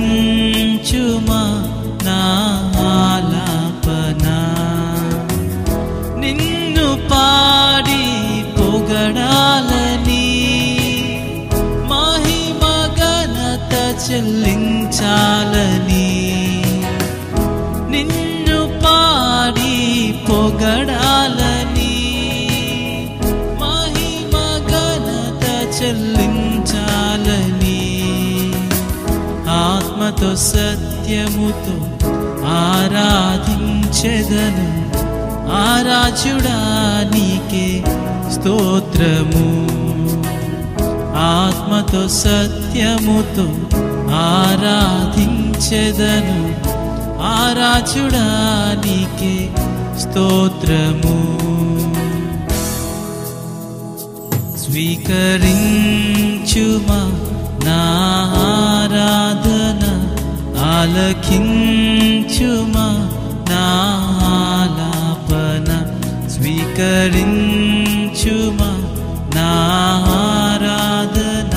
ఆలకించుమా నా ఆలాపన నిన్ను పాడి పొగడాలని మహిమ ఘనత చెల్లించాలని నిన్ను పాడి పొగడాలని మహిమ ఘనత చెల్లించాలని ఆత్మతో సత్యముతో ఆరాధించెదను ఆరాధ్యుడా నీకే స్తోత్రము ఆత్మతో సత్యముతో ఆరాధించెదను ఆరాధ్యుడా నీకే స్తోత్రము స్వీకరించుమా నా ఆరాధన ఆలకించుమా నా ఆలాపన స్వీకరించుమా నా ఆరాధన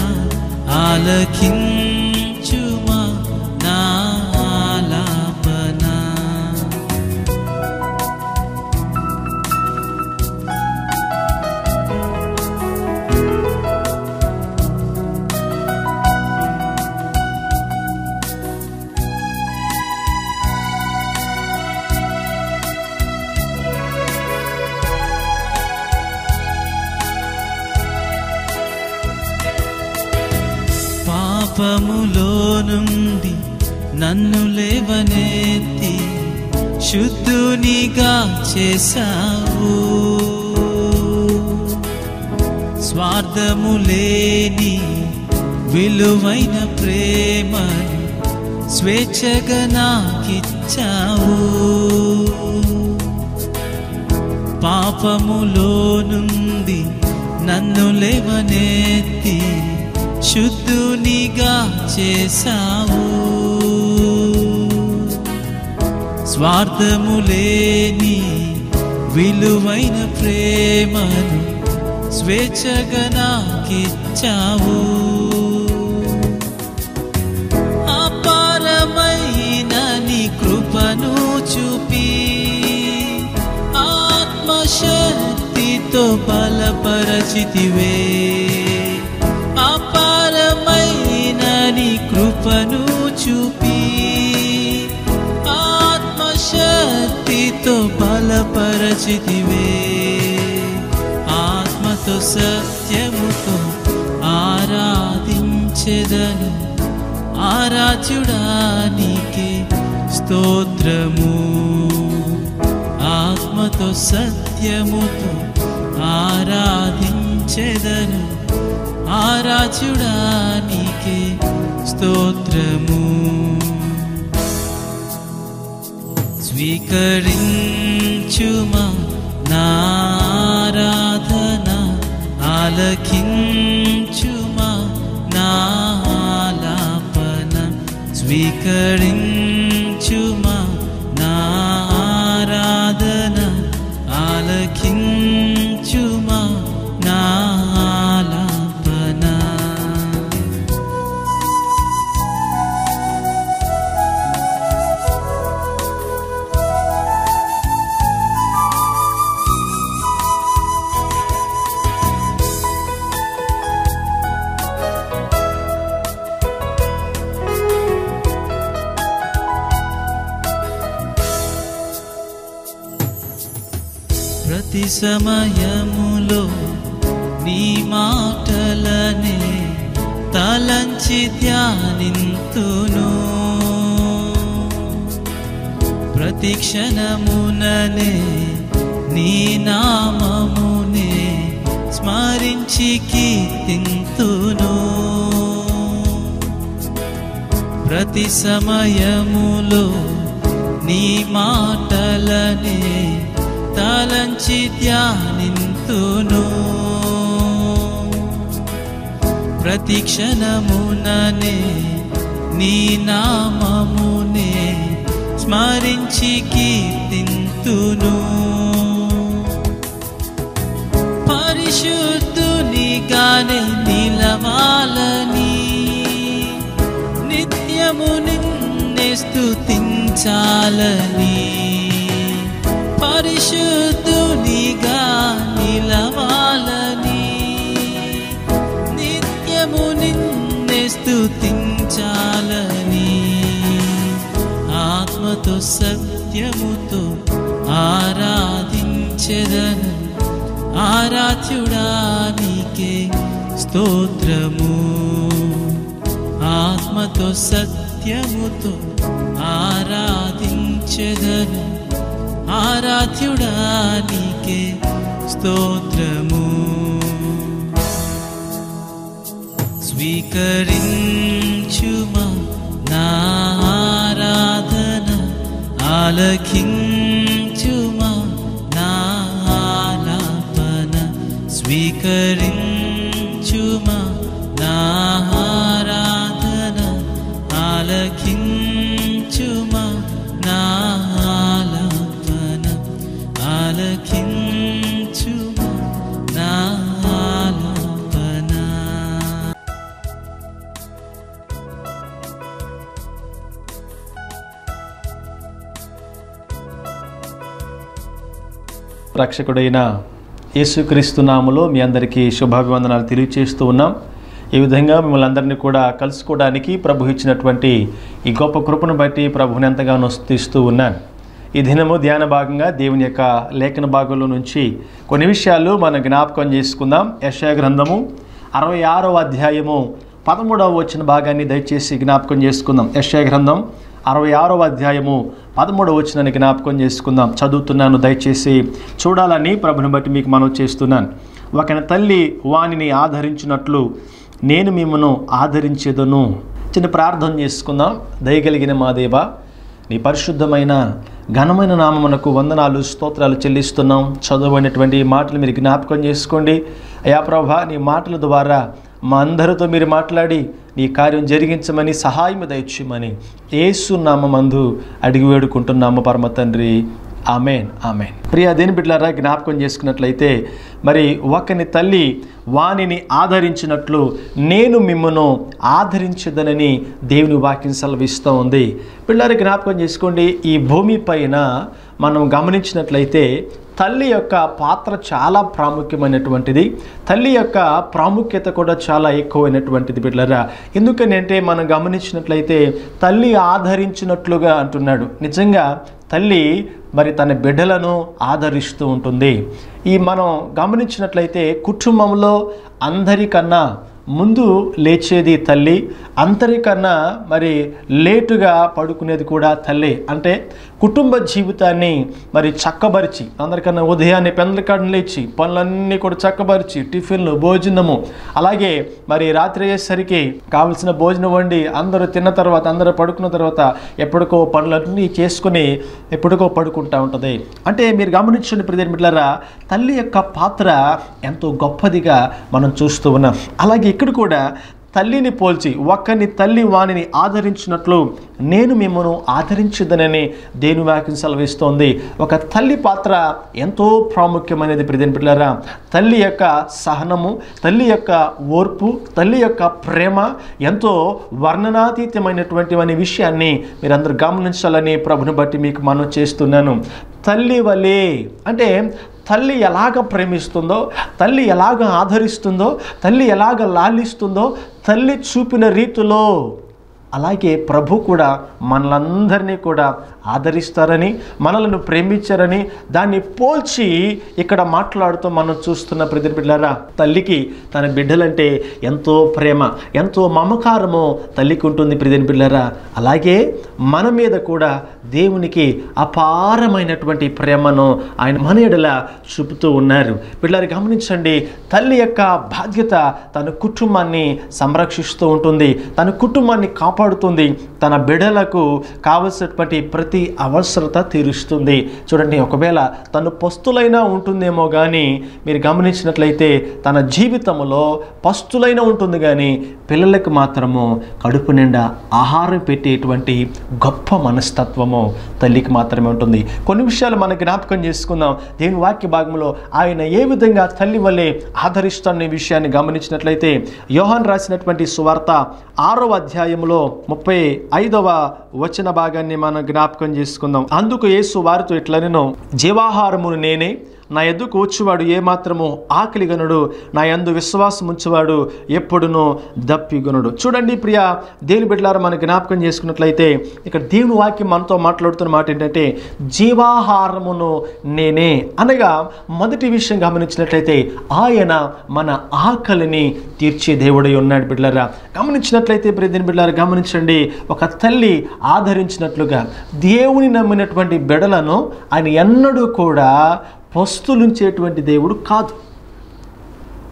ఆలకించుమా నా ఆలాపన పాపములో నుండి నన్ను లేవనెత్తి శుద్ధునిగా చేశావు స్వార్థము లేని విలువైన ప్రేమను స్వేచ్ఛగా నాకిచ్చావు పాపములో నుండి నన్ను లేవనెత్తి శుద్ధునిగా చేశావు స్వార్థము లేని విలువైన ప్రేమను స్వేచ్ఛగా నాకిచ్చావు అపారమైన నీ కృపను చూపి ఆత్మశక్తితో బలపరచితివే అపారమైన నీ కృపను చూపి ఆత్మశక్తితో బలపరచితివే ఆత్మతో సత్యముతో ఆరాధించెదను ఆరాధ్యుడా నీకే స్తోత్రము ఆత్మతో సత్యముతో ఆరాధించెదను ఆరాధ్యుడా నీకే స్తోత్రము స్వీకరించుమా నా ఆరాధన ఆలకించుమా నా ఆలాపన స్వీకరించుమా నా ఆరాధన ఆలకించుమా నా ఆలాపన ప్రతి సమయములో నీ మాటలనే తలంచి ధ్యానింతును ప్రతి క్షణముననే నీ నామమునే స్మరించి కీర్తింతును ప్రతి సమయములో నీ మాటలనే తలంచి ధ్యానింతును ప్రతి క్షణముననే నీ నామమునే స్మరించి కీర్తింతును పరిశుద్ధునిగానే నిలవాలని నిత్య నిత్యము నిన్నే స్తుతించాలని పరిశుద్ధునిగా నిలవాలని నిత్యము నిన్నే స్తుతించాలని ఆత్మతో సత్యముతో ఆరాధించెదను ఆరాధ్యుడా నీకే స్తోత్రము ఆత్మతో సత్యముతో ఆరాధించెదను ఆరాధ్యుడా నీకే స్తోత్రము స్వీకరించుమా నా ఆరాధన ఆలకించుమా నా ఆలాపన స్వీకరించుమా నా ఆరాధన ఆలకించుమా నా ఆలాపన ఆలకించుమా నా ఆలాపన. రక్షకుడైన యేసుక్రీస్తు నామములో మీ అందరికీ శుభాభివందనాలు తెలియజేస్తూ ఉన్నాం. ఈ విధంగా మిమ్మల్ని అందరినీ కూడా కలుసుకోవడానికి ప్రభు ఇచ్చినటువంటి ఈ గొప్ప కృపను బట్టి ప్రభుని ఎంతగానో స్తుతిస్తూ ఉన్నాను. ఈ దినము ధ్యాన భాగంగా దేవుని యొక్క లేఖన భాగంలో నుంచి కొన్ని విషయాలు మనం జ్ఞాపకం చేసుకుందాం. యెషయా గ్రంథము 66వ అధ్యాయము 13వ వచన భాగాన్ని దయచేసి జ్ఞాపకం చేసుకుందాం. యెషయా గ్రంథం 66వ అధ్యాయము 13వ వచనాన్ని జ్ఞాపకం చేసుకుందాం. చదువుతున్నాను, దయచేసి చూడాలని ప్రభుని బట్టి మీకు మనవి చేస్తున్నాను. ఒకని తల్లి వానిని ఆదరించినట్లు నేను మిమ్మను ఆదరించేదను. చిన్న ప్రార్థన చేసుకుందాం. దయగలిగిన మా దేవా, నీ పరిశుద్ధమైన ఘనమైన నామమునకు వందనాలు స్తోత్రాలు చెల్లిస్తున్నాం. చదువైనటువంటి మాటలు మీరు జ్ఞాపకం చేసుకోండి అయా ప్రభా. నీ మాటల ద్వారా మా అందరితో మీరు మాట్లాడి నీ కార్యం జరిగించమని సహాయం దయచేయమని యేసు నామమందు అడిగి వేడుకుంటున్నాము పరమ తండ్రి. Amen amen. ప్రియ దేని బిడ్డలారా, జ్ఞాపకం చేసుకున్నట్లయితే మరి ఒకని తల్లి వానిని ఆదరించినట్లు నేను మిమ్మను ఆదరించదనని దేవుని వాక్యం సెలవిస్తూ ఉంది. పిల్లలు జ్ఞాపకం చేసుకోండి, ఈ భూమి పైన మనం గమనించినట్లయితే తల్లి యొక్క పాత్ర చాలా ప్రాముఖ్యమైనటువంటిది. తల్లి యొక్క ప్రాముఖ్యత కూడా చాలా ఎక్కువైనటువంటిది బిడ్డలారా. ఎందుకనంటే మనం గమనించినట్లయితే తల్లి ఆదరించినట్లుగా అంటున్నాడు. నిజంగా తల్లి మరి తన బిడ్డలను ఆదరిస్తూ ఉంటుంది. ఈ మనం గమనించినట్లయితే కుటుంబంలో అందరికన్నా ముందు లేచేది తల్లి, అందరికన్నా మరి లేటుగా పడుకునేది కూడా తల్లి. అంటే కుటుంబ జీవితాన్ని మరి చక్కబరిచి అందరికన్నా ఉదయాన్నే పెందలకాడని లేచి పనులన్నీ కూడా చక్కబరిచి టిఫిన్లు భోజనము, అలాగే మరి రాత్రి అయ్యేసరికి కావలసిన భోజనం వండి అందరూ తిన్న తర్వాత అందరూ పడుకున్న తర్వాత ఎప్పటికో పనులన్నీ చేసుకుని ఎప్పటికో పడుకుంటూ ఉంటుంది. అంటే మీరు గమనించండి ప్రియమైన బిడ్డలారా, తల్లి యొక్క పాత్ర ఎంతో గొప్పదిగా మనం చూస్తూ ఉన్నాం. అలాగే ఇక్కడ కూడా తల్లిని పోల్చి ఒక్కని తల్లి వానిని ఆదరించినట్లు నేను మిమ్మను ఆదరించదనని దేవుని వాక్యం సెలవిస్తోంది. ఒక తల్లి పాత్ర ఎంతో ప్రాముఖ్యమైనది ప్రియమైన బిడ్డలారా. తల్లి యొక్క సహనము, తల్లి యొక్క ఓర్పు, తల్లి యొక్క ప్రేమ ఎంతో వర్ణనాతీతమైనటువంటి అనే విషయాన్ని మీరందరూ గమనించాలని ప్రభుని బట్టి మీకు మనం చేస్తున్నాను. తల్లి వలే అంటే తల్లి ఎలాగ ప్రేమిస్తుందో, తల్లి ఎలాగ ఆదరిస్తుందో, తల్లి ఎలాగ లాలిస్తుందో, తల్లి చూపిన రీతిలో అలాగే ప్రభు కూడా మనలందరినీ కూడా ఆదరిస్తారని, మనలను ప్రేమించారని దాన్ని పోల్చి ఇక్కడ మాట్లాడుతూ మనం చూస్తున్న ప్రతి బిడ్డలారా, తల్లికి తన బిడ్డలంటే ఎంతో ప్రేమ, ఎంతో మమకారము తల్లికి ఉంటుంది ప్రతి బిడ్డలారా. అలాగే మన మీద కూడా దేవునికి అపారమైనటువంటి ప్రేమను ఆయన మన ఎడల చూపుతూ ఉన్నారు. బిడ్డలారా గమనించండి, తల్లి యొక్క బాధ్యత తన కుటుంబాన్ని సంరక్షిస్తూ ఉంటుంది, తన కుటుంబాన్ని కాపాడుతుంది, తన బిడ్డలకు కావలసినటువంటి ప్రతి అవసరత తీరుస్తుంది. చూడండి, ఒకవేళ తను పస్తులైనా ఉంటుందేమో కానీ మీరు గమనించినట్లయితే తన జీవితంలో పస్తులైనా ఉంటుంది కానీ పిల్లలకు మాత్రము కడుపు నిండా ఆహారం పెట్టేటువంటి గొప్ప మనస్తత్వము తల్లికి మాత్రమే ఉంటుంది. కొన్ని విషయాలు మనం జ్ఞాపకం చేసుకుందాం. దేవుని వాక్య భాగంలో ఆయన ఏ విధంగా తల్లి వల్లే ఆదరిస్తున్న విషయాన్ని గమనించినట్లయితే యోహాను రాసినటువంటి సువార్త 6వ అధ్యాయంలో 35వ వచన భాగాన్ని మనం జ్ఞాపకం చేసుకుందాం. అందుకు యేసు వారితో ఇట్లనెను, జీవాహారమును నేనే, నా యొద్దకు వచ్చువాడు ఏమాత్రము ఆకలిగనుడు, నా యందు విశ్వాసం ఉంచువాడు ఎప్పుడునూ దప్పిగొనుడు. చూడండి ప్రియ దేవుని బిడ్డలారా, మనం జ్ఞాపకం చేసుకున్నట్లయితే ఇక్కడ దేవుని వాక్యం మనతో మాట్లాడుతున్న మాట ఏంటంటే జీవాహారమును నేనే అనగా మొదటి విషయం గమనించినట్లయితే ఆయన మన ఆకలిని తీర్చే దేవుడై ఉన్నాడు. బిడ్డలారా గమనించినట్లయితే ప్రియ దేవుని బిడ్డలారా గమనించండి, ఒక తల్లి ఆదరించినట్లుగా దేవుని నమ్మినటువంటి బిడ్డలను ఆయన ఎన్నడూ కూడా పస్తులుంచేటువంటి దేవుడు కాదు.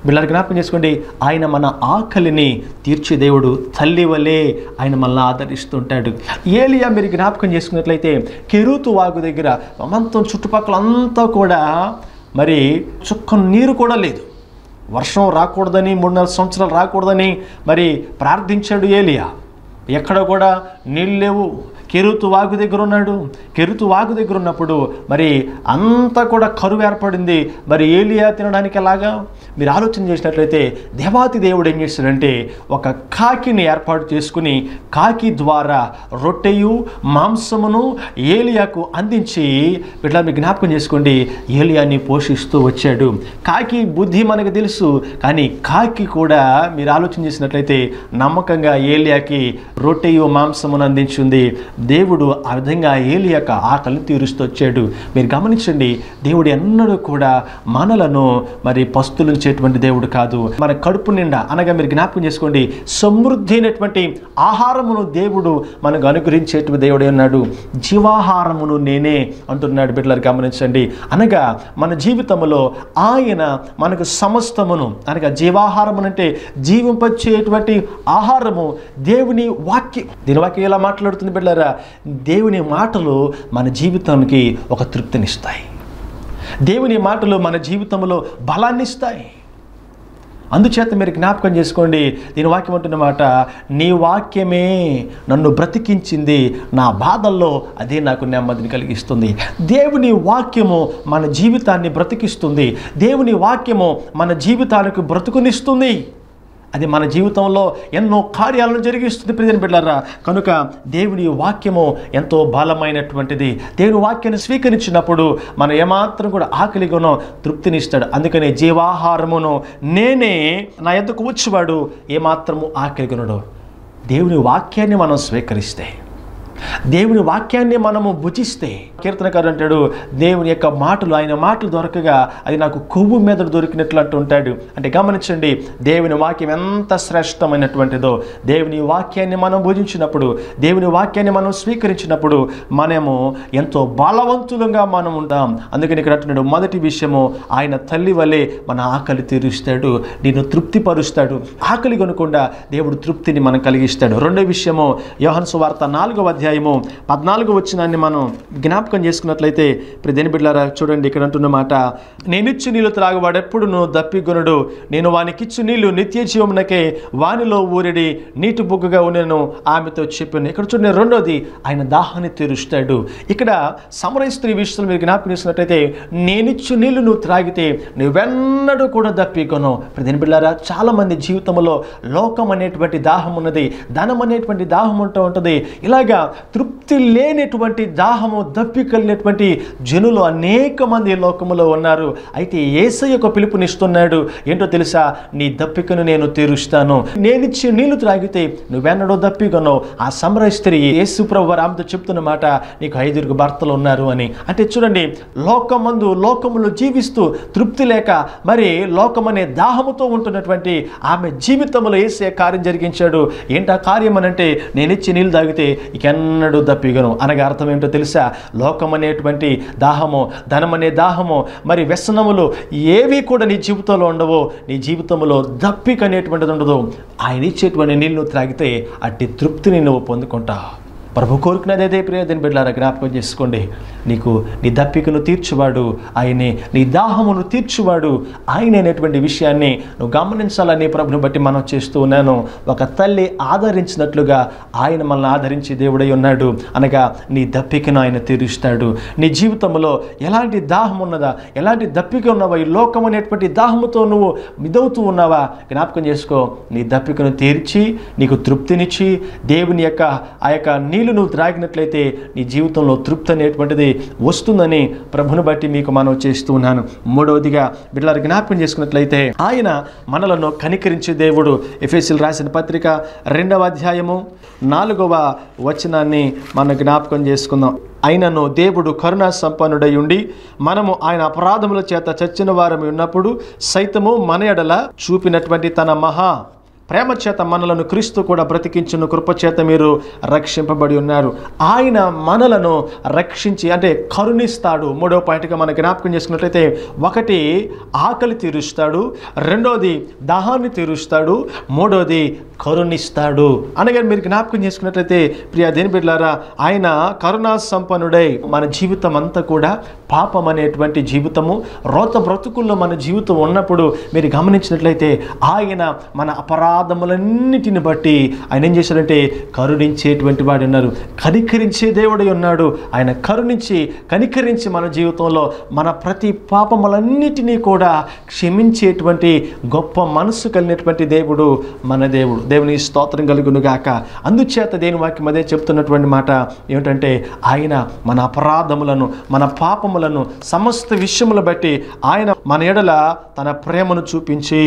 బిడ్డలారా జ్ఞాపకం చేసుకోండి, ఆయన మన ఆకలిని తీర్చే దేవుడు. తల్లి వలె ఆయన మనల్ని ఆదరిస్తుంటాడు. ఏలియా మీరు జ్ఞాపకం చేసుకున్నట్లయితే కెరూతు వాగు దగ్గర మొత్తం చుట్టుపక్కల అంతా కూడా మరి చుక్క నీరు కూడా లేదు. వర్షం రాకూడదని 3-4 సంవత్సరాలు రాకూడదని మరి ప్రార్థించాడు ఏలియా. ఎక్కడ కూడా నీళ్ళు లేవు. కెరూతు వాగు దగ్గర ఉన్నాడు. కెరూతు వాగు దగ్గర ఉన్నప్పుడు మరి అంతా కూడా కరువు ఏర్పడింది. మరి ఏలియా తినడానికి ఎలాగా? మీరు ఆలోచన చేసినట్లయితే దేవాతి దేవుడు ఏం చేశాడంటే ఒక కాకిని ఏర్పాటు చేసుకుని కాకి ద్వారా రొట్టెయు మాంసమును ఏలియాకు అందించి ఇట్లా మీరు జ్ఞాపకం చేసుకోండి, ఏలియాని పోషిస్తూ వచ్చాడు. కాకి బుద్ధి మనకు తెలుసు, కానీ కాకి కూడా మీరు ఆలోచన చేసినట్లయితే నమ్మకంగా ఏలియాకి రొట్టెయు మాంసమును అందించింది. దేవుడు ఆ విధంగా ఏలియాక ఆకలిని తీరుస్తూ వచ్చాడు. మీరు గమనించండి, దేవుడు ఎన్నడూ కూడా మనలను మరి పస్తులుంచేటువంటి దేవుడు కాదు. మన కడుపు నిండా అనగా మీరు జ్ఞాపకం చేసుకోండి, సమృద్ధి అయినటువంటి ఆహారమును దేవుడు మనకు అనుగ్రహించేటువంటి దేవుడే ఉన్నాడు. జీవాహారమును నేనే అంటున్నాడు. బిడ్డలారు గమనించండి, అనగా మన జీవితంలో ఆయన మనకు సమస్తమును అనగా జీవాహారము అంటే జీవింపచేటువంటి ఆహారము దేవుని వాక్యం. దీని వాక్యం ఎలా మాట్లాడుతుంది బిడ్డలారా? దేవుని మాటలు మన జీవితానికి ఒక తృప్తినిస్తాయి. దేవుని మాటలు మన జీవితంలో బలాన్ని ఇస్తాయి. అందుచేత మీరు జ్ఞాపకం చేసుకోండి, దీని వాక్యం అంటున్నమాట, నీ వాక్యమే నన్ను బ్రతికించింది, నా బాధల్లో అదే నాకు నెమ్మదిని కలిగిస్తుంది. దేవుని వాక్యము మన జీవితాన్ని బ్రతికిస్తుంది. దేవుని వాక్యము మన జీవితానికి బ్రతుకునిస్తుంది. అది మన జీవితంలో ఎన్నో కార్యాలను జరిగిస్తుంది ప్రియమైన బిడ్డలారా. కనుక దేవుని వాక్యము ఎంతో బలమైనటువంటిది. దేవుని వాక్యాన్ని స్వీకరించినప్పుడు మనం ఏమాత్రం కూడా ఆకలిగానో తృప్తినిస్తాడు. అందుకనే జీవాహారమును నేనే, నా యొద్దకు వచ్చేవాడు ఏమాత్రము ఆకలిగొనడు. దేవుని వాక్యాన్ని మనం స్వీకరిస్తే, దేవుని వాక్యాన్ని మనము భుజిస్తే, కీర్తనకారుడు అంటాడు దేవుని యొక్క మాటలు, ఆయన మాటలు దొరకగా అది నాకు కొవ్వు మీద దొరికినట్లు అంటుంటాడు. అంటే గమనించండి, దేవుని వాక్యం ఎంత శ్రేష్టమైనటువంటిదో. దేవుని వాక్యాన్ని మనం భుజించినప్పుడు, దేవుని వాక్యాన్ని మనం స్వీకరించినప్పుడు మనము ఎంతో బలవంతులుగా మనం ఉంటాం. అందుకని ఇక్కడ అంటున్నాడు, మొదటి విషయము ఆయన తల్లి వలె మన ఆకలి తీరుస్తాడు, నిన్ను తృప్తిపరుస్తాడు. ఆకలి కొనకుండా దేవుడు తృప్తిని మనం కలిగిస్తాడు. రెండో విషయము యోహాను సువార్త 4వ అధ్యాయము 14వ వచనాన్ని మనం జ్ఞాపకం చేసుకున్నట్లయితే దేని బిడ్డలారా చూడండి, ఇక్కడ అంటున్న మాట, నేనిచ్చు నీళ్లు త్రాగువాడు ఎప్పుడును దప్పిగొనుడు, నేను వానికిచ్చు నీళ్లు నిత్య జీవమునకే, వానిలో ఊరిడి నీటి బుగ్గగా ఉండెను ఆమెతో చెప్పాను. ఇక్కడ చూడండి, రెండోది ఆయన దాహాన్ని తీరుస్తాడు. ఇక్కడ సమరయ స్త్రీ విషయంలో మీరు జ్ఞాపకం చేసినట్లయితే నేనిచ్చు నీళ్లు నువ్వు త్రాగితే నువ్వెన్నడూ కూడా దప్పిగొను. దేని బిడ్డలారా చాలా మంది జీవితంలో లోకం అనేటువంటి దాహం ఉన్నది, ధనం అనేటువంటి దాహం ఉంటుంది. ఇలాగా తృప్తి లేనటువంటి దాహము దప్పికలినటువంటి జనులు అనేక మంది లోకములో ఉన్నారు. అయితే యేసయ్య పిలుపునిస్తున్నాడు, ఏంటో తెలుసా? నీ దప్పికను నేను తీరుస్తాను. నేనిచ్చే నీళ్లు త్రాగితే నువ్వెన్నడో దప్పికను. ఆ సమరయ స్త్రీ యేసు ప్రభువు ఆమెతో చెప్తున్న మాట, నీకు 5 భర్తలు ఉన్నారు అని. అంటే చూడండి, లోకములో జీవిస్తూ తృప్తి లేక మరి లోకమనే దాహముతో ఉంటున్నటువంటి ఆమె జీవితంలో యేసయ్య కార్యం జరిగించాడు. ఏంటా కార్యం అనంటే, నేనిచ్చే నీళ్ళు తాగితే ఇకెన్నడూ దప్పిగను. అనగా అర్థం ఏంటో తెలుసా? లోకం అనేటువంటి దాహము, ధనం అనే దాహము, మరి వ్యసనములు ఏవి కూడా నీ జీవితంలో ఉండవు. నీ జీవితంలో దప్పిక అనేటువంటిది ఉండదు. ఆయన ఇచ్చేటువంటి నీళ్ళు త్రాగితే అట్టి తృప్తిని నువ్వు పొందుకుంటావు. ప్రభు కోరుకున్నది అదే ప్రియమైన బిడ్డలారా, జ్ఞాపకం చేసుకోండి. నీకు నీ దప్పికను తీర్చువాడు ఆయనే, నీ దాహమును తీర్చువాడు ఆయనే అనేటువంటి విషయాన్ని నువ్వు గమనించాలని ప్రభుని బట్టి మనం చేస్తూ ఉన్నాను. ఒక తల్లి ఆదరించినట్లుగా ఆయన మనల్ని ఆదరించి దేవుడై ఉన్నాడు. అనగా నీ దప్పికను ఆయన తీరుస్తాడు. నీ జీవితంలో ఎలాంటి దాహం ఉన్నదా, ఎలాంటి దప్పిక ఉన్నావా, ఈ లోకం అనేటువంటి దాహముతో నువ్వు మిదవుతూ ఉన్నావా, జ్ఞాపకం చేసుకో. నీ దప్పికను తీర్చి నీకు తృప్తినిచ్చి దేవుని యొక్క ఆ యొక్క నీళ్లు నువ్వు త్రాగినట్లయితే నీ జీవితంలో తృప్తి అనేటువంటిది వస్తుందని ప్రభుని బట్టి మీకు మనం చేస్తూ ఉన్నాను. మూడవదిగా బిడ్డలారా జ్ఞాపకం చేసుకున్నట్లయితే ఆయన మనలను కనికరించే దేవుడు. ఎఫెసీయులకు రాసిన పత్రిక 2వ అధ్యాయము 4వ వచనాన్ని మనం జ్ఞాపకం చేసుకుందాం. అయినను దేవుడు కరుణా సంపన్నుడై ఉండి మనము ఆయన అపరాధముల చేత చచ్చిన వారమి ఉన్నప్పుడు సైతము మన ఎడల చూపినటువంటి తన మహా ప్రేమ చేత మనలను క్రీస్తు కూడా బ్రతికించిన కృపచేత మీరు రక్షింపబడి ఉన్నారు. ఆయన మనలను రక్షించి అంటే కరుణిస్తాడు. మూడవ పాయింట్గా మనం జ్ఞాపకం చేసుకున్నట్లయితే, ఒకటి ఆకలి తీరుస్తాడు, రెండోది దాహాన్ని తీరుస్తాడు, మూడోది కరుణిస్తాడు. అనగా మీరు జ్ఞాపకం చేసుకున్నట్లయితే ప్రియ దేని బిడ్డలారా, ఆయన కరుణా సంపన్నుడై మన జీవితం అంతా కూడా పాపం అనేటువంటి జీవితము, రోత బ్రతుకుల్లో మన జీవితం ఉన్నప్పుడు మీరు గమనించినట్లయితే ఆయన మన అపరాధములన్నిటిని బట్టి ఆయన ఏం చేశాడంటే కరుణించేటువంటి వాడు ఉన్నారు, కనికరించే దేవుడై ఉన్నాడు. ఆయన కరుణించి కనికరించి మన జీవితంలో మన ప్రతి పాపములన్నిటినీ కూడా క్షమించేటువంటి గొప్ప మనసు కలిగినటువంటి దేవుడు మన దేవుడు. దేవుని స్తోత్రం కలుగును గాక. అందుచేత దేని వాక్యం అదే చెప్తున్నటువంటి మాట ఏమిటంటే, ఆయన మన అపరాధములను మన పాపములను సమస్త విషయముల బట్టి ఆయన మన ఎడల తన ప్రేమను చూపించి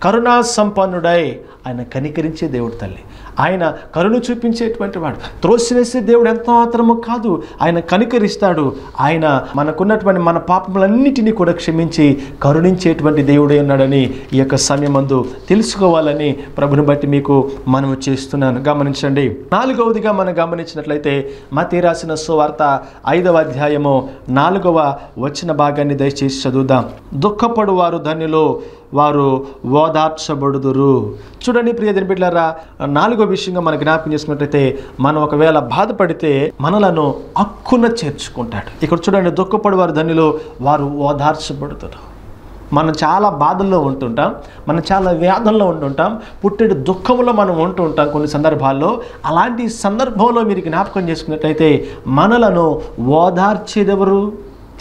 కరుణా సంపన్నుడై ఆయన కనికరించే దేవుడు తల్లి. ఆయన కరుణ చూపించేటువంటి వాడు, త్రోసివేసే దేవుడు ఎంత మాత్రము కాదు. ఆయన కనికరిస్తాడు. ఆయన మనకున్నటువంటి మన పాపములన్నిటినీ కూడా క్షమించి కరుణించేటువంటి దేవుడే ఉన్నాడని ఈ యొక్క సమయమందు తెలుసుకోవాలని ప్రభుని బట్టి మీకు మనము చేస్తున్నాను. గమనించండి. నాలుగవదిగా మనం గమనించినట్లయితే మత్తయి రాసిన సువార్త 5వ అధ్యాయము 4వ వచన భాగాన్ని దయచేసి చదువుదాం. దుఃఖపడు వారు ధన్యులు, వారు ఓదార్చబడుదురు. చూడండి ప్రియదేని బిడ్డలారా, 4వ విషయంగా మనం జ్ఞాపకం చేసుకున్నట్లయితే, మనం ఒకవేళ బాధపడితే మనలను హక్కున చేర్చుకుంటాడు. ఇక్కడ చూడండి, దుఃఖపడు వారు ధన్యులు, వారు ఓదార్చబడుతారు. మనం చాలా బాధల్లో ఉంటుంటాం, మనం చాలా వ్యాధుల్లో ఉంటుంటాం, పుట్టెడు దుఃఖంలో మనం ఉంటుంటాం కొన్ని సందర్భాల్లో. అలాంటి సందర్భంలో మీరు జ్ఞాపకం చేసుకున్నట్లయితే మనలను ఓదార్చేదెవరు?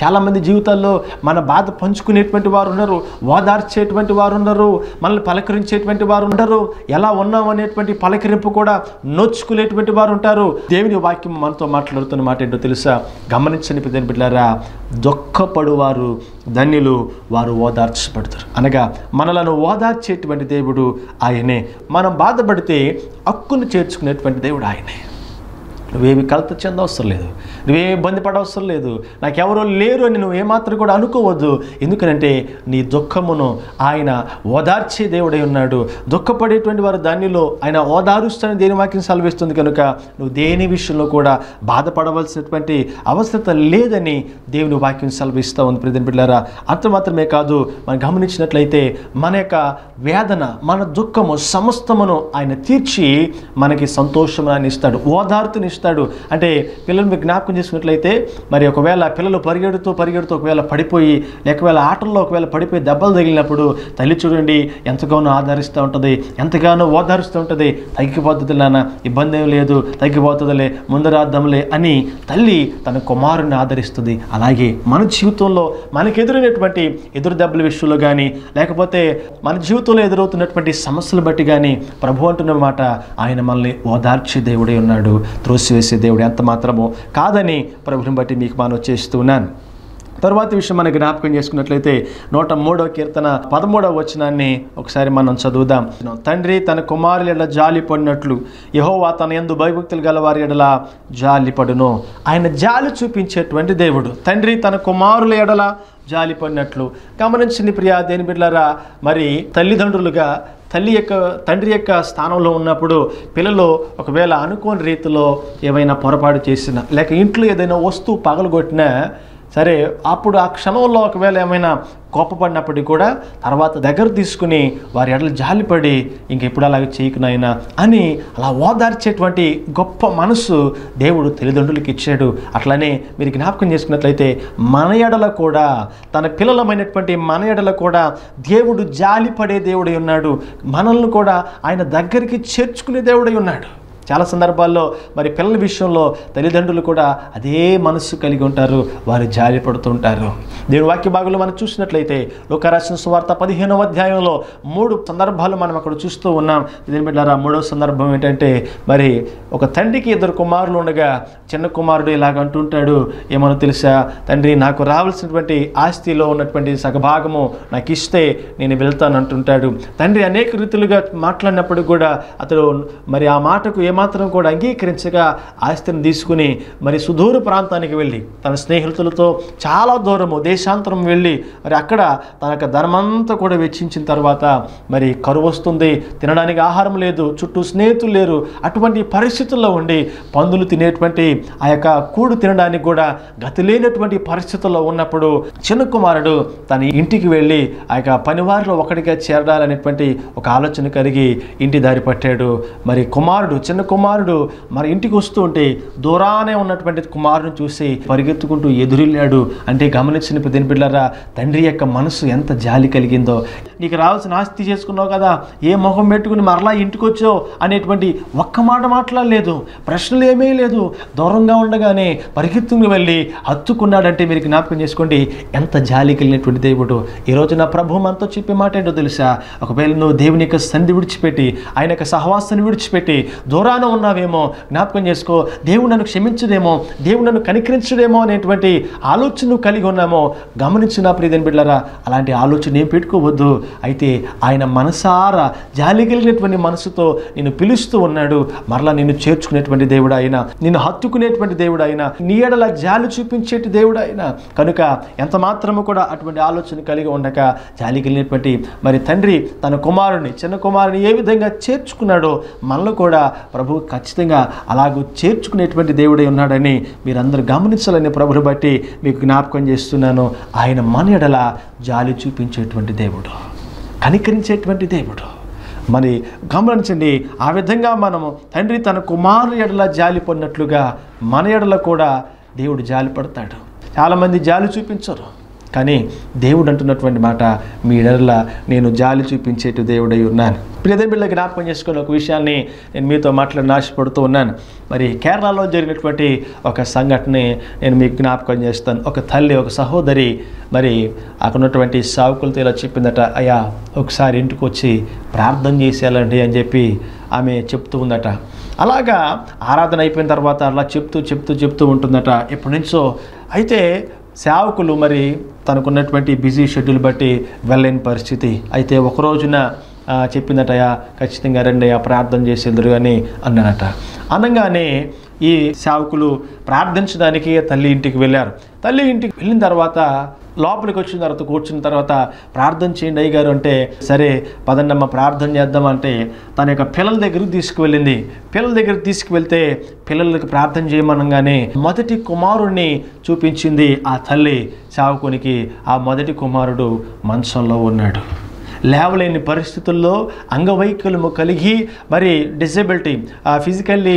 చాలామంది జీవితాల్లో మన బాధ పంచుకునేటువంటి వారు ఉన్నారు, ఓదార్చేటువంటి వారు ఉన్నారు, మనల్ని పలకరించేటువంటి వారు ఉండరు, ఎలా ఉన్నాం అనేటువంటి పలకరింపు కూడా నోచుకునేటువంటి వారు ఉంటారు. దేవుని వాక్యం మనతో మాట్లాడుతున్న మాట ఏంటో తెలుసా? గమనించని ప్రజల బిడ్డలారా, దుఃఖపడు వారు ధన్యులు, వారు ఓదార్చబడతారు. అనగా మనలను ఓదార్చేటువంటి దేవుడు ఆయనే. మనం బాధపడితే హక్కును చేర్చుకునేటువంటి దేవుడు ఆయనే. నువ్వేమి కలత చెందవసరం లేదు, నువ్వేమి ఇబ్బంది పడవసరం లేదు, నాకెవరో లేరు అని నువ్వు ఏమాత్రం కూడా అనుకోవద్దు. ఎందుకంటే నీ దుఃఖమును ఆయన ఓదార్చే దేవుడై ఉన్నాడు. దుఃఖపడేటువంటి వారు దానిలో ఆయన ఓదారుస్తానని దేని వాక్యం సెలవిస్తుంది. కనుక నువ్వు దేని విషయంలో కూడా బాధపడవలసినటువంటి అవసరత లేదని దేవుని వాక్యం సెలవిస్తూ ఉంది. ప్రియమైన బిడ్డలారా, అంత మాత్రమే కాదు, మనం గమనించినట్లయితే మన యొక్క వేదన, మన దుఃఖము సమస్తమును ఆయన తీర్చి మనకి సంతోషమును ఇస్తాడు, ఓదార్తుని ఇస్తాడు. అంటే పిల్లలు మీకు జ్ఞాపకం చేసుకున్నట్లయితే, మరి ఒకవేళ పిల్లలు పరిగెడుతూ ఒకవేళ పడిపోయి, లేకవేళ ఆటల్లో ఒకవేళ పడిపోయి దెబ్బలు తగిలినప్పుడు తల్లి చూడండి ఎంతగానో ఆదరిస్తూ ఉంటుంది, ఎంతగానో ఓదారుస్తూ ఉంటుంది. తగ్గిపోతుంది నాన్న, ఇబ్బంది ఏం లేదు, తగ్గిపోతుందిలే, ముందు రాద్దాంలే అని తల్లి తన కుమారుని ఆదరిస్తుంది. అలాగే మన జీవితంలో మనకు ఎదురైనటువంటి ఎదురు దెబ్బల విషయంలో కానీ, లేకపోతే మన జీవితంలో ఎదురవుతున్నటువంటి సమస్యలు బట్టి కానీ ప్రభు అంటున్న మాట, ఆయన మనల్ని ఓదార్చే దేవుడే ఉన్నాడు, త్రోసివేసే దేవుడు ఎంత మాత్రమో కాదని ప్రభుని బట్టి మీకు మనం చేస్తున్నాను. తరువాతి విషయం మనం జ్ఞాపకం చేసుకున్నట్లయితే 103వ కీర్తన 13వ వచనాన్ని ఒకసారి మనం చదువుదాం. తండ్రి తన కుమారుల ఎడల జాలి పడినట్లు యెహోవా తన యందు భయభక్తులు గల వారి ఎడల జాలి పడును. ఆయన జాలి చూపించేటువంటి దేవుడు. తండ్రి తన కుమారుల ఎడల జాలి పడినట్లు. గమనించండి ప్రియా దేని బిడ్డలారా, మరి తల్లిదండ్రులుగా తండ్రి యొక్క స్థానంలో ఉన్నప్పుడు పిల్లలు ఒకవేళ అనుకోని రీతిలో ఏమైనా పొరపాటు చేసినా, లేక ఇంట్లో ఏదైనా వస్తువు పగలగొట్టినా సరే అప్పుడు ఆ క్షణంలో ఒకవేళ ఏమైనా కోపపడినప్పటికీ కూడా తర్వాత దగ్గర తీసుకుని వారి ఎడలు జాలిపడి ఇంకెప్పుడు అలాగే చేయకునైనా అని అలా ఓదార్చేటువంటి గొప్ప మనసు దేవుడు తల్లిదండ్రులకి ఇచ్చాడు. అట్లనే మీరు జ్ఞాపకం చేసుకున్నట్లయితే మన ఎడల కూడా, తన పిల్లలమైనటువంటి మన ఎడల కూడా దేవుడు జాలిపడే దేవుడై ఉన్నాడు. మనల్ని కూడా ఆయన దగ్గరికి చేర్చుకునే దేవుడై ఉన్నాడు. చాలా సందర్భాల్లో మరి పిల్లల విషయంలో తల్లిదండ్రులు కూడా అదే మనస్సు కలిగి ఉంటారు, వారు జాలి పడుతుంటారు. దేవుని వాక్య భాగంలో మనం చూసినట్లయితే లూకా రాసిన సువార్త 15వ అధ్యాయంలో 3 సందర్భాలు మనం అక్కడ చూస్తూ ఉన్నాం. దీని బిడ్డలారా, 3వ సందర్భం ఏంటంటే మరి ఒక తండ్రికి 2 కుమారులు ఉండగా చిన్న కుమారుడు ఇలాగ అంటుంటాడు, ఏమో తెలుసా, తండ్రి నాకు రావాల్సినటువంటి ఆస్తిలో ఉన్నటువంటి సగభాగము నాకు ఇస్తే నేను వెళ్తాను అంటుంటాడు. తండ్రి అనేక రీతులుగా మాట్లాడినప్పుడు కూడా అతడు మరి ఆ మాటకు ఏమాత్రం కూడా అంగీకరించగా ఆస్తిని తీసుకుని మరి సుదూర ప్రాంతానికి వెళ్ళి తన స్నేహితులతో చాలా దూరము దేశాంతరం వెళ్ళి మరి అక్కడ తన యొక్క ధనమంతా కూడా వెచ్చించిన తర్వాత మరి కరువు వస్తుంది, తినడానికి ఆహారం లేదు, చుట్టూ స్నేహితులు లేరు. అటువంటి పరిస్థితుల్లో ఉండి పందులు తినేటువంటి ఆ యొక్క కూడు తినడానికి కూడా గతి లేనటువంటి పరిస్థితుల్లో ఉన్నప్పుడు చిన్న కుమారుడు తన ఇంటికి వెళ్ళి ఆ యొక్క పనివారిలో ఒకటిగా చేరాలనేటువంటి ఒక ఆలోచన కలిగి ఇంటి దారి పట్టాడు. మరి చిన్న కుమారుడు మరి ఇంటికి వస్తూ ఉంటే దూరానే ఉన్నటువంటి కుమారుని చూసి పరిగెత్తుకుంటూ ఎదురెళ్ళాడు. అంటే గమనించిన ప్రతి బిడ్డలారా, తండ్రి యొక్క మనసు ఎంత జాలి కలిగిందో. నీకు రావాల్సిన ఆస్తి చేసుకున్నావు కదా, ఏ మొహం పెట్టుకుని మరలా ఇంటికి వచ్చావు అనేటువంటి ఒక్క మాట మాట్లాడలేదు, ప్రశ్నలు ఏమీ లేదు. దూరంగా ఉండగానే పరిగెత్తుకుని వెళ్ళి హత్తుకున్నాడంటే మీరు జ్ఞాపకం చేసుకోండి, ఎంత జాలి కలిగినటువంటి దేవుడు. ఈరోజు నా ప్రభు మనతో చెప్పే మాట ఏంటో తెలుసా, ఒకవేళ నువ్వు దేవుని యొక్క సన్నిధి విడిచిపెట్టి ఆయన యొక్క సహవాసాన్ని విడిచిపెట్టి దూరాన ఉన్నావేమో, జ్ఞాపకం చేసుకో, దేవుడు నన్ను క్షమించదేమో, దేవుడు నన్ను కనికరించడేమో అనేటువంటి ఆలోచన కలిగి ఉన్నామో గమనించిన ప్రియమైన బిడ్డలారా, అలాంటి ఆలోచన ఏం పెట్టుకోవద్దు. అయితే ఆయన మనసారా జాలి కలిగినటువంటి మనసుతో నిన్ను పిలుస్తూ ఉన్నాడు. మరలా నిన్ను చేర్చుకునేటువంటి దేవుడు ఆయన, నిన్ను హత్తుకునేటువంటి దేవుడు ఆయన, నీ ఎడల జాలి చూపించేటి దేవుడు ఆయన. కనుక ఎంత మాత్రము కూడా అటువంటి ఆలోచన కలిగి ఉండక జాలి కలిగినటువంటి మరి తండ్రి తన కుమారుని, చిన్న కుమారుని ఏ విధంగా చేర్చుకున్నాడో మనలో కూడా ప్రభు ఖచ్చితంగా అలాగూ చేర్చుకునేటువంటి దేవుడై ఉన్నాడని మీరందరూ గమనించాలని ప్రభుని బట్టి మీకు జ్ఞాపకం చేస్తున్నాను. ఆయన మన ఎడల జాలి చూపించేటువంటి దేవుడు, కనికరించేటువంటి దేవుడు. మరి గమనించండి, ఆ విధంగా మనము తండ్రి తన కుమారుని ఎడల జాలి పడినట్లుగా మన ఎడల కూడా దేవుడు జాలి పడతాడు. చాలామంది జాలి చూపించరు, కానీ దేవుడు అంటున్నటువంటి మాట, మీ ఎడల నేను జాలి చూపించేటి దేవుడై ఉన్నాను. ప్రియదేవుళ్ళ జ్ఞాపకం చేసుకున్న ఒక విషయాన్ని నేను మీతో మాట్లాడిన ఆశపడుతూ ఉన్నాను. మరి కేరళలో జరిగినటువంటి ఒక సంఘటన నేను మీకు జ్ఞాపకం చేస్తాను. ఒక తల్లి, ఒక సహోదరి మరి అక్కడ ఉన్నటువంటి సావుకులతో ఇలా చెప్పిందట, అయ్యా ఒకసారి ఇంటికి వచ్చి ప్రార్థన చేసేయాలండి అని చెప్పి ఆమె చెప్తూ ఉందట. అలాగా ఆరాధన అయిపోయిన తర్వాత అలా చెప్తూ ఉంటుందట ఎప్పటి నుంచో. అయితే సేవకులు మరి తనకున్నటువంటి బిజీ షెడ్యూల్ బట్టి వెళ్ళలేని పరిస్థితి. అయితే ఒక రోజున చెప్పిందటయా, ఖచ్చితంగా రండి ప్రార్థన చేసేద్దరు అని అన్నానట. అనగానే ఈ సేవకులు ప్రార్థించడానికి తల్లి ఇంటికి వెళ్ళారు. తల్లి ఇంటికి వెళ్ళిన తర్వాత లోపలికి వచ్చిన తర్వాత కూర్చున్న తర్వాత ప్రార్థన చేయండి అయ్య గారు అంటే, సరే పదండమ్మ ప్రార్థన చేద్దామంటే తన యొక్క పిల్లల దగ్గరికి తీసుకువెళ్ళింది. పిల్లల దగ్గరికి తీసుకువెళ్తే పిల్లలకి ప్రార్థన చేయమనగానే మొదటి కుమారుడిని చూపించింది ఆ తల్లి సేవకునికి. ఆ మొదటి కుమారుడు మంచంలో ఉన్నాడు. లేవలేని పరిస్థితుల్లో అంగవైకల్యము కలిగి మరి డిజేబిలిటీ, ఫిజికల్లీ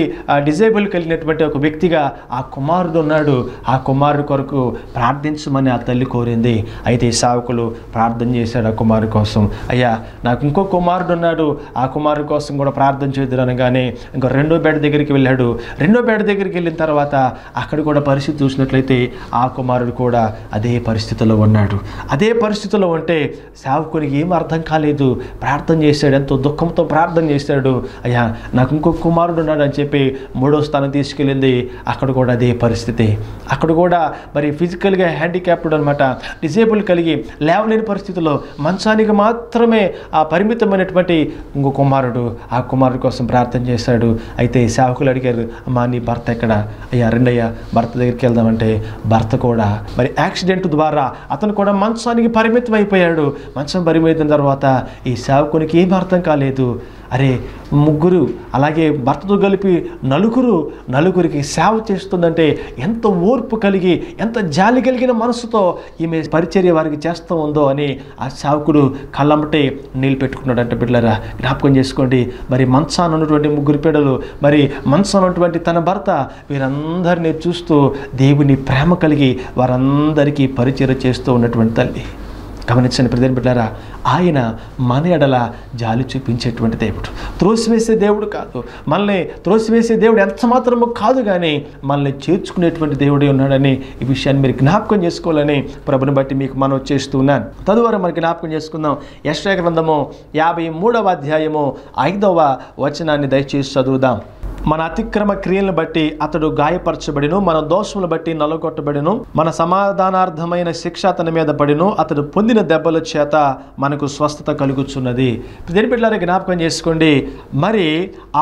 డిజేబుల్ కలిగినటువంటి ఒక వ్యక్తిగా ఆ కుమారుడు ఉన్నాడు. ఆ కుమారుడు కొరకు ప్రార్థించమని ఆ తల్లి కోరింది. అయితే సేవకులు ప్రార్థన చేశాడు ఆ కుమారుడు కోసం. అయ్యా నాకు ఇంకో కుమారుడు ఉన్నాడు, ఆ కుమారుడు కోసం కూడా ప్రార్థన చేద్దురు అనగానే ఇంకో రెండో బెడ్ దగ్గరికి వెళ్ళాడు. రెండో బెడ్ దగ్గరికి వెళ్ళిన తర్వాత అక్కడ కూడా పరిస్థితి చూసినట్లయితే ఆ కుమారుడు కూడా అదే పరిస్థితిలో ఉన్నాడు. అదే పరిస్థితిలో ఉంటే సేవకునికి ఏం అర్థం కాలేదు. ప్రార్థన చేశాడు, ఎంతో దుఃఖంతో ప్రార్థన చేశాడు. అయ్యా నాకు ఇంకొక కుమారుడు ఉన్నాడు అని చెప్పి 3వ స్థానం తీసుకెళ్ళింది. అక్కడ కూడా అదే పరిస్థితి. అక్కడ కూడా మరి ఫిజికల్గా హ్యాండిక్యాప్డ్ అనమాట, డిజేబుల్ కలిగి లేవలేని పరిస్థితిలో మంచానికి మాత్రమే ఆ పరిమితమైనటువంటి ఇంకో కుమారుడు. ఆ కుమారుడు కోసం ప్రార్థన చేశాడు. అయితే సేవకులు అడిగారు, అమ్మా నీ భర్త ఎక్కడ? అయ్యా రెండయ్యా భర్త దగ్గరికి వెళ్దామంటే భర్త కూడా మరి యాక్సిడెంట్ ద్వారా అతను కూడా మంచానికి పరిమితం అయిపోయాడు. మంచం పరిమితం తర్వాత ఈ సేవకునికి ఏం అర్థం కాలేదు. అరే ముగ్గురు అలాగే భర్తతో కలిపి నలుగురికి సేవ చేస్తుందంటే ఎంత ఓర్పు కలిగి, ఎంత జాలి కలిగిన మనసుతో ఈమె పరిచర్య వారికి చేస్తూ ఉందో అని ఆ సేవకుడు కళ్ళమ్మటే నీళ్ళు పెట్టుకున్నాడు అంట. బిడ్డలారా, జ్ఞాపకం చేసుకోండి. మరి మంచాన ఉన్నటువంటి ముగ్గురు పిల్లలు, మరి మంచాన ఉన్నటువంటి తన భర్త, వీరందరినీ చూస్తూ దేవుని ప్రేమ కలిగి వారందరికీ పరిచర్య చేస్తూ ఉన్నటువంటి తల్లి. గమనించండి ప్రియమైన బిడ్డలారా, ఆయన మన ఎడల జాలి చూపించేటువంటి దేవుడు, త్రోసివేసే దేవుడు కాదు. మనల్ని త్రోసివేసే దేవుడు ఎంత మాత్రమో కాదు, కానీ మనల్ని చేర్చుకునేటువంటి దేవుడే ఉన్నాడని ఈ విషయాన్ని మీరు జ్ఞాపకం చేసుకోవాలని ప్రభుని బట్టి మీకు మనం చేస్తున్నాను. తదుపరి మనకి జ్ఞాపకం చేసుకుందాం. యెషయా గ్రంథము 53వ అధ్యాయము 5వ వచనాన్ని దయచేసి చదువుదాం. మన అతిక్రమ క్రియలను బట్టి అతడు గాయపరచబడిను, మన దోషములు బట్టి నలగొట్టబడిను, మన సమాధానార్థమైన శిక్ష అతని మీద పడిను, అతడు పొందిన దెబ్బల చేత మనకు స్వస్థత కలుగుచున్నది. దేని బిడ్డలారా, జ్ఞాపకం చేసుకోండి. మరి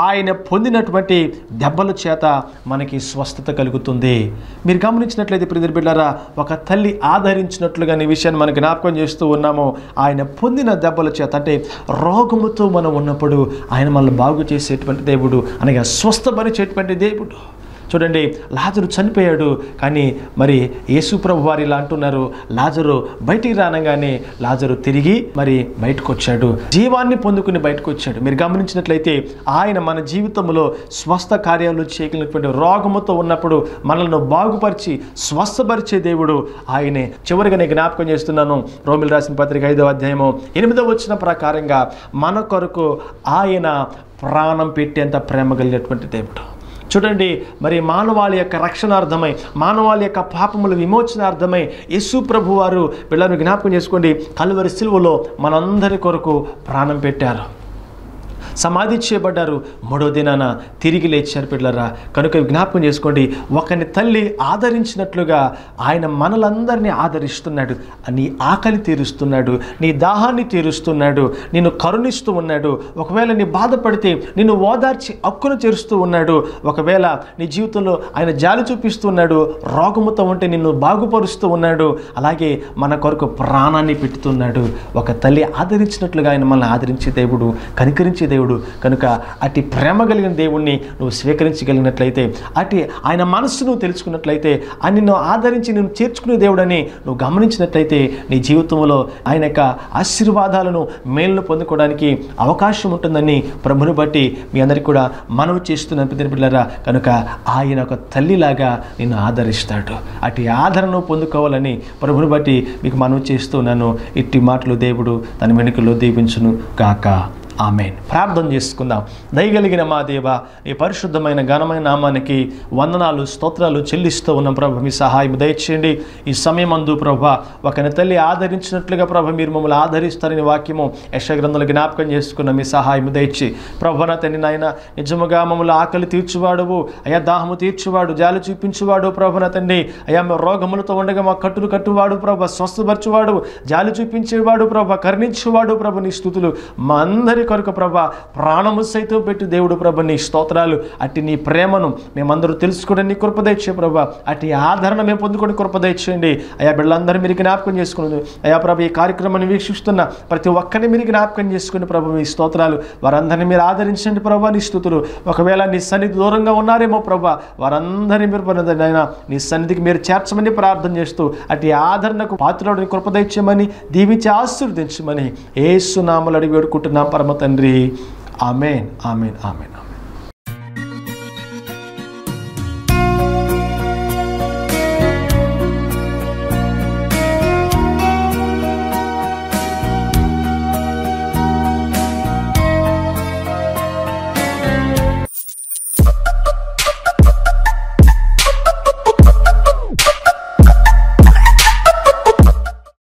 ఆయన పొందినటువంటి దెబ్బల చేత మనకి స్వస్థత కలుగుతుంది. మీరు గమనించినట్లయితే ప్రియమైన బిడ్డలారా, ఒక తల్లి ఆదరించినట్లుగా ఈ విషయాన్ని మనం జ్ఞాపకం చేస్తూ ఉన్నాము. ఆయన పొందిన దెబ్బల చేత, అంటే రోగముతో మనం ఉన్నప్పుడు ఆయన మనల్ని బాగు చేసేటువంటి దేవుడు, అనగా స్వస్థపరిచేటువంటి దేవుడు. చూడండి, లాజరు చనిపోయాడు, కానీ మరి యేసు ప్రభు వారు ఇలా అంటున్నారు, లాజరు బయటికి రానగానే లాజరు తిరిగి మరి బయటకు వచ్చాడు, జీవాన్ని పొందుకుని బయటకు వచ్చాడు. మీరు గమనించినట్లయితే ఆయన మన జీవితంలో స్వస్థ కార్యాలు చేయగలిగినటువంటి, రోగముతో ఉన్నప్పుడు మనల్ని బాగుపరిచి స్వస్థపరిచే దేవుడు ఆయనే. చివరిగా నేను జ్ఞాపకం చేస్తున్నాను, రోమిలు రాసిన పత్రిక 5వ అధ్యాయము 8వ వచనం ప్రకారంగా మన కొరకు ఆయన ప్రాణం పెట్టేంత ప్రేమ కలిగినటువంటి దేవుడు. చూడండి, మరి మానవాళి యొక్క రక్షణార్థమై, మానవాళి యొక్క పాపముల విమోచనార్థమై యేసు ప్రభు వారు పిల్లలను జ్ఞాపకం చేసుకోండి, కల్వరి సిలువలో మనందరి కొరకు ప్రాణం పెట్టారు, సమాధి చేయబడ్డారు, 3వ దినాన తిరిగి లేచారు పిల్లరా. కనుక జ్ఞాపకం చేసుకోండి, ఒకని తల్లి ఆదరించినట్లుగా ఆయన మనలందరినీ ఆదరిస్తున్నాడు. నీ ఆకలి తీరుస్తున్నాడు, నీ దాహాన్ని తీరుస్తున్నాడు, నిన్ను కరుణిస్తూ ఉన్నాడు. ఒకవేళ నీ బాధపడితే నిన్ను ఓదార్చి హక్కును చేరుస్తూ ఉన్నాడు. ఒకవేళ నీ జీవితంలో ఆయన జాలి చూపిస్తున్నాడు, రోగముతో ఉంటే నిన్ను బాగుపరుస్తూ ఉన్నాడు. అలాగే మన కొరకు ప్రాణాన్ని పెట్టుతున్నాడు. ఒక తల్లి ఆదరించినట్లుగా ఆయన మనల్ని ఆదరించే దేవుడు, కనికరించే దేవుడు. కనుక అతి ప్రేమ కలిగిన దేవుణ్ణి నువ్వు స్వీకరించగలిగినట్లయితే, అటు ఆయన మనస్సు నువ్వు తెలుసుకున్నట్లయితే, ఆయన నిన్ను ఆదరించి నిన్ను చేర్చుకునే దేవుడని నువ్వు గమనించినట్లయితే, నీ జీవితంలో ఆయన యొక్క ఆశీర్వాదాలను, మేలును పొందుకోవడానికి అవకాశం ఉంటుందని ప్రభుని బట్టి మీ అందరికీ కూడా మనవి చేస్తున్నాను పిల్లరా. కనుక ఆయన ఒక తల్లిలాగా నిన్ను ఆదరిస్తాడు. అటు ఆదరణను పొందుకోవాలని ప్రభుని బట్టి మీకు మనవి చేస్తున్నాను. ఇట్టి మాటలు దేవుడు తన వెనుకలో దీవించును గాక. ఆమేన్. ప్రార్థన చేసుకుందాం. దయగలిగిన మా దేవ, ఈ పరిశుద్ధమైన ఘనమైన నామానికి వందనాలు, స్తోత్రాలు చెల్లిస్తూ ఉన్నాం ప్రభు. మీ సహాయం దయచేయండి. ఈ సమయమందు ప్రభు, ఒకని తల్లి ఆదరించినట్లుగా ప్రభు మీరు మమ్మల్ని ఆదరిస్తారని వాక్యము యెషయా గ్రంథంలో జ్ఞాపకం చేసుకున్న మీ సహాయం దయచి ప్రభు, నా తండ్రి నాయన, నిజముగా మమ్మల్ని ఆకలి తీర్చువాడువు అయ్యా, దాహము తీర్చువాడు, జాలి చూపించువాడు ప్రభు. నా తండ్రి అయ్యా, రోగములతో ఉండగా మా కట్టులు కట్టువాడు ప్రభు, స్వస్థపరచువాడు, జాలి చూపించేవాడు ప్రభు, కరుణించేవాడు ప్రభు. నీ స్తుతులు మా అందరి కొరకు ప్రభా, ప్రాణము సైతం పెట్టి దేవుడు ప్రభు నీ స్తోత్రాలు. అట్టి నీ ప్రేమను మేమందరూ తెలుసుకోవడం నీ కృప దయచే ప్రభా. అట్టి ఆదరణ మేము పొందుకొని కృప దయచేయండి అయ్యా. బిడ్డలందరూ మీరు జ్ఞాపకం చేసుకుని అయ్యా ప్రభు, ఈ కార్యక్రమాన్ని వీక్షిస్తున్న ప్రతి ఒక్కరిని మీరు జ్ఞాపకం చేసుకుని ప్రభు మీ స్తోత్రాలు. వారందరినీ మీరు ఆదరించండి ప్రభా, నీ స్తుతులు. ఒకవేళ నీ సన్నిధి దూరంగా ఉన్నారేమో ప్రభా, వారందరినీ మీరు నాయన నీ సన్నిధికి మీరు చేర్చమని ప్రార్థన చేస్తూ, అట్టి ఆదరణకు పాత్రులని కృప దయచేయమని, దీవించి ఆశీర్వదించమని యేసు నామములో అడిగి వేడుకుంటున్నాం పరమ తండ్రి. ఆమేన్, ఆమేన్, ఆమేన్.